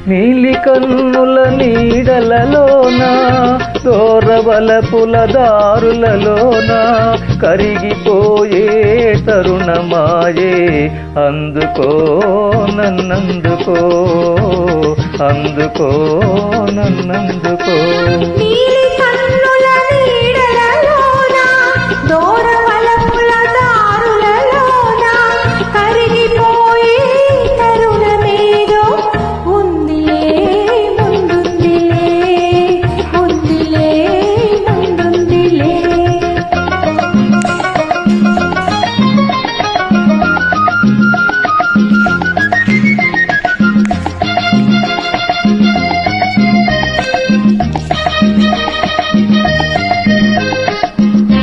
నీలి కన్నుల నీడలలోన దూరవలపుల దారులలోన కరిగిపోయే తరుణమాయే అందుకో నన్నందుకో అందుకో నన్నందుకో నీలి కన్నుల నీడలలోన దూరవలపుల దారులలోన కరిగిపోయే తరుణమేదో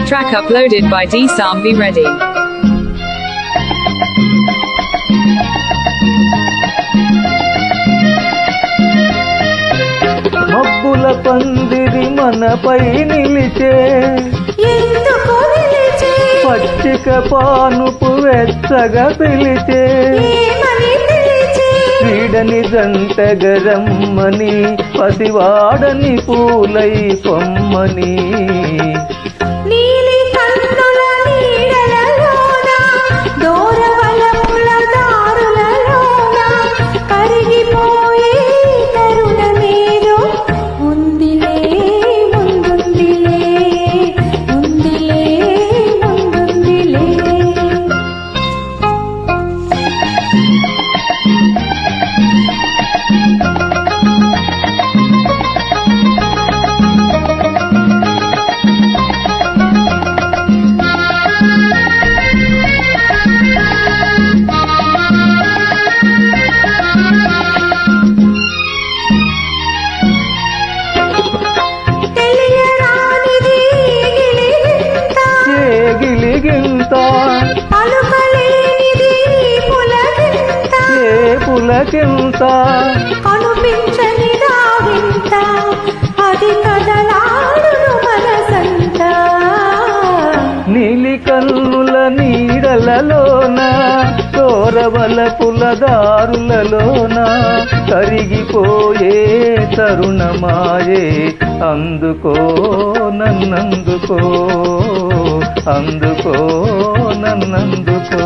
Track uploaded by D-Sam. Be ready. మబ్బుల పందిరి మనపై నిలిచే ఎందుకు నిలిచే పచ్చిక పానుపు వెచ్చగా పిలిచే ఏమని పిలిచే వీడని జంటగరమ్మని పసివాడని పూలై పొమ్మని నీలి కన్నుల నీడలలోన దూరవలపుల దారులలోన కరిగిపోయే తరుణమేదో ఉందిలే ముందుందిలే ఉందిలే ముందుందిలే పలుకలేనిది పులకింత ఏ పులకింత కనిపించని దావింత అది కదలాడును మనసంత నీలి కన్నుల నీడలలోన దూరవలపుల దారులలోన కరిగిపోయే తరుణమాయే అందుకో నన్నందుకో అందుకో నన్నందుకో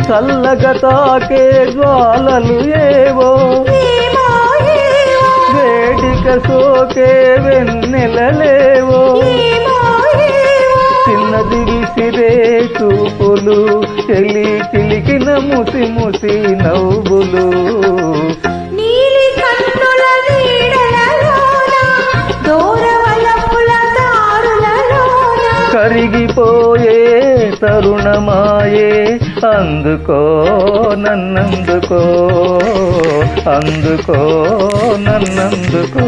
చల్లగా తాకే జ్వాలలు ఏవో వేడిక సోకే వెన్నెలలేవో చిన్నది విసిరే చూపులు చెలి చిలికిన ముసి ముసి నవ్వులు నీలి కన్నుల నీడలలోన దూరవలపుల దారులలోన కరిగిపోయే తరుణమాయే అందుకో నన్నందుకో అందుకో నన్నందుకో